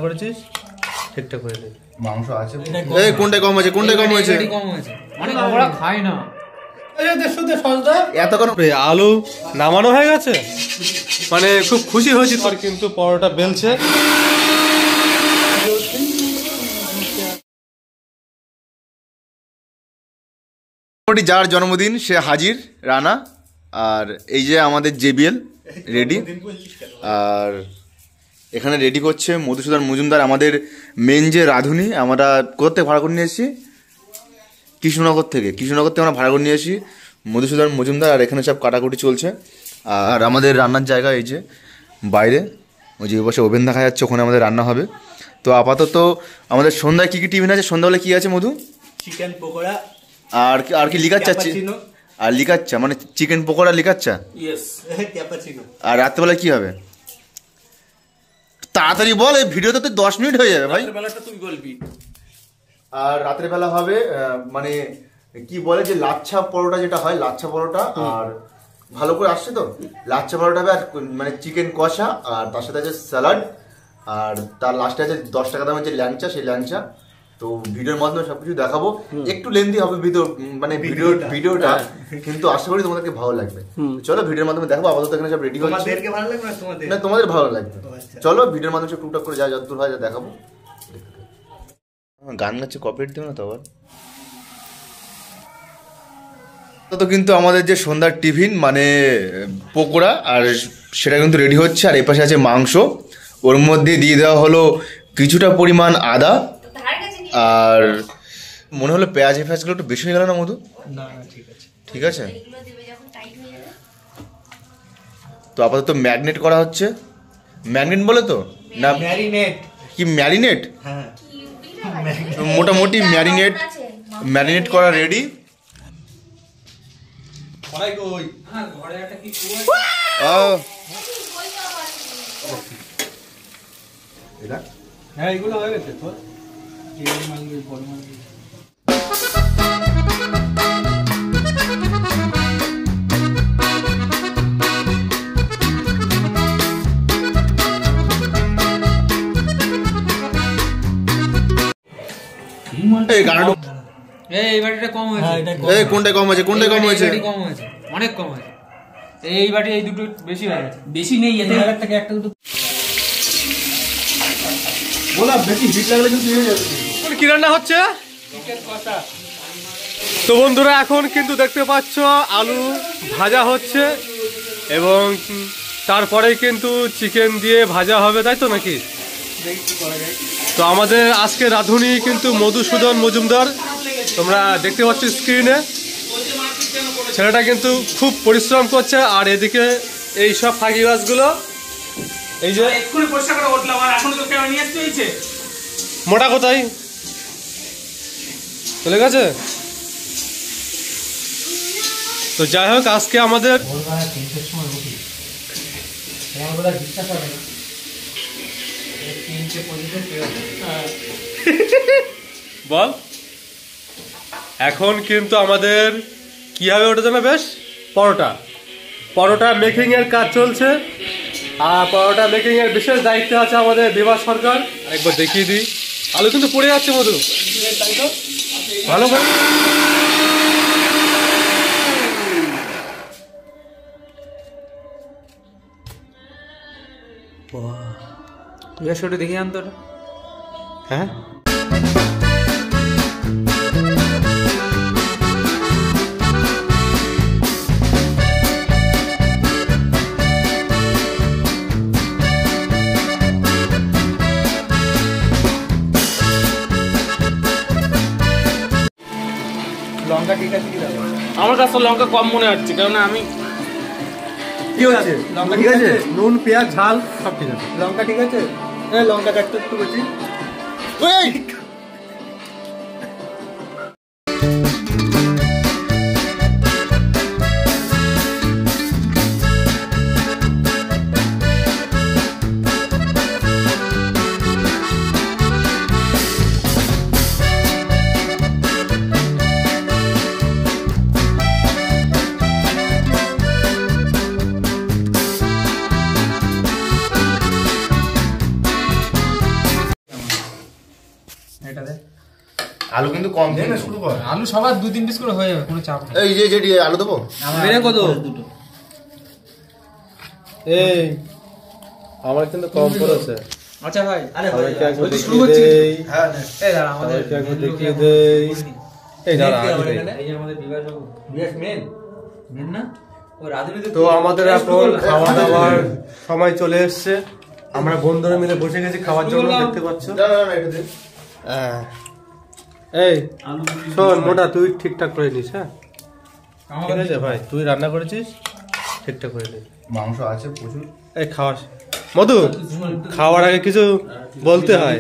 করেছিস ঠিকঠাক হয়ে যাবে। মাংস আছে এই কোনটা কম হয়েছে কোনটা কম হয়েছে মানে আমরা খাই না এতক্ষণ আলু নামানো হয়ে গেছে মানে খুব খুশি হয়েছি তোর কিন্তু পরোটা বেলছে যার জন্মদিন সে হাজির রানা আর এই যে আমাদের জেবিএল রেডি আর এখানে রেডি করছে মধুসূদন মজুমদার আমাদের মেন যে রাঁধুনি আমরা কোথা থেকে ভাড়া করে নিয়ে এসেছি কৃষ্ণনগর থেকে আমরা ভাড়া করে নিয়ে এসেছি মধুসূদন মজুমদার আর এখানে সব কাটাকুটি চলছে আর আমাদের রান্নার জায়গা এই যে বাইরে ওই যে বসে ওভেন দেখা যাচ্ছে ওখানে আমাদের রান্না হবে তো আপাতত আমাদের সন্ধ্যায় কী কী টিফিন আছে সন্ধ্যাবেলা কী আছে মধু চিকেন পকোড়া আর কি লিখাচ্ছা আর লিখাচ্ছা মানে চিকেন পকোড়া লিখাচ্ছা আর রাত্রেবেলা কি হবে তাড়াতাড়ি বল এই ভিডিওতে তো 10 মিনিট হয়ে যাবে ভাই তুই বলবি আর রাতের বেলা হবে মানে কি বলে যে লাচ্ছা পরোটা যেটা হয় লাচ্ছা পরোটা আর ভালো করে আসছে তো লাচ্ছা পরোটা হবে আর মানে চিকেন কষা আর তার সাথে আছে স্যালাড আর তার লাস্টে আছে 10 টাকা দামের যে ল্যাংচা সেই ল্যাংচা তো ভিডিওর মাধ্যমে সবকিছু দেখাবো একটু লেন্দি হবে মানে ভিডিওটা কিন্তু আশা করি তোমাদেরকে ভালো লাগবে চলো ভিডিওর মাধ্যমে দেখাবো আপাতত এখানে সব রেডি হচ্ছে না তোমাদের ভালো লাগবে চলো ভিডিওর মাধ্যমে সব টুকটাক করে যা যতদূর হয় যা দেখাবো গান গাচ্ছে কপিরাইট দেবে না তো আবার তো কিন্তু আমাদের যে সন্ধ্যার টিফিন মানে পকোড়া আর সেটা কিন্তু রেডি হচ্ছে আর এপাশে আছে মাংস ওর মধ্যে দিয়ে দেওয়া হলো কিছুটা পরিমাণ আদা আর মনে হলো পেঁয়াজ ফেঁয়াজগুলো একটু বেশি হয়ে গেল না মধু না ঠিক আছে তো আপাতত ম্যাগনেট করা হচ্ছে ম্যাগনেট বলে তো না ম্যারিনেট হ্যাঁ মোটামুটি ম্যারিনেট করা রেডি হ্যাঁ এগুলো হয়ে গেছে তো এই বাটিটা কম হয়েছে কোনটা কম হয়েছে অনেক কম হয়েছে এই বাটি এই দুটো বেশি হয়ে গেছে বেশি নেই এদের থেকে একটা দুটো বলা বেশি হিট লাগলে কিন্তু হয়ে যাবে কি রান্না হচ্ছে তো বন্ধুরা এখন কিন্তু দেখতে পাচ্ছ আলু ভাজা হচ্ছে এবং তারপরে কিন্তু চিকেন দিয়ে ভাজা হবে তাই তো নাকি তো আমাদের আজকে রাঁধুনি কিন্তু মধুসূদন মজুমদার তোমরা দেখতে পাচ্ছ স্ক্রিনে ছেলেটা কিন্তু খুব পরিশ্রম করছে আর এদিকে এই সব ফাঁকিবাজগুলো এই যে মোটা কোথায় চলে গেছে তো যাই হোক আজকে আমাদের বল এখন কিন্তু আমাদের কি হবে ওটা জানা বেশ পরোটা মেকিং এর কাজ চলছে আর পরোটা মেকিং এর বিশেষ দায়িত্ব আছে আমাদের বিভাস সরকার একবার দেখিয়ে দিই আলু কিন্তু পড়ে যাচ্ছে মধু ভালো করে দেখি আনতো হ্যাঁ লঙ্কা ঠিক আছে কি দাও আমার কাছে লঙ্কা কম মনে হচ্ছে কারণ আমি কি হচ্ছে লঙ্কা ঠিক আছে নুন পেঁয়াজ ঝাল সব ঠিক আছে লঙ্কা ঠিক আছে এই লঙ্কা কাটতে একটু বেশি আলু কিন্তু কম কিন্তু। শুরু কর। আলু সবার 2-3 পিস করে হয়ে যাবে, কোনো চাপ নেই। এই যে যেটি আলু দেবো। মেরে কত? এই আমার কিন্তু কম পড়েছে। আচ্ছা ভাই, সবাইকে একবার ওই তো শুরু দেখিয়ে করছি দেই। এই দাঁড়া, আমাদের সবাইকে একবার দেখিয়ে দেই। এই দাঁড়া, আগে দেই। এই যে আমাদের বিবাস বাবু, বিবাস মেন না ও রাজনীতি। তো আমাদের এখন খাওয়া দাওয়ার সময় চলে এসছে। আমরা বন্ধুরা মিলে বসে গেছি খাওয়ার জন্য, দেখতে পাচ্ছ। হ্যাঁ। এই শোন মোটা, তুই ঠিকঠাক করে নিস। হ্যাঁ ঠিক আছে ভাই, তুই রান্না করেছিস, ঠিকঠাক করে নিস। মাংস আছে প্রচুর। এই খাওয়াস মধু, খাওয়ার আগে কিছু বলতে হয়।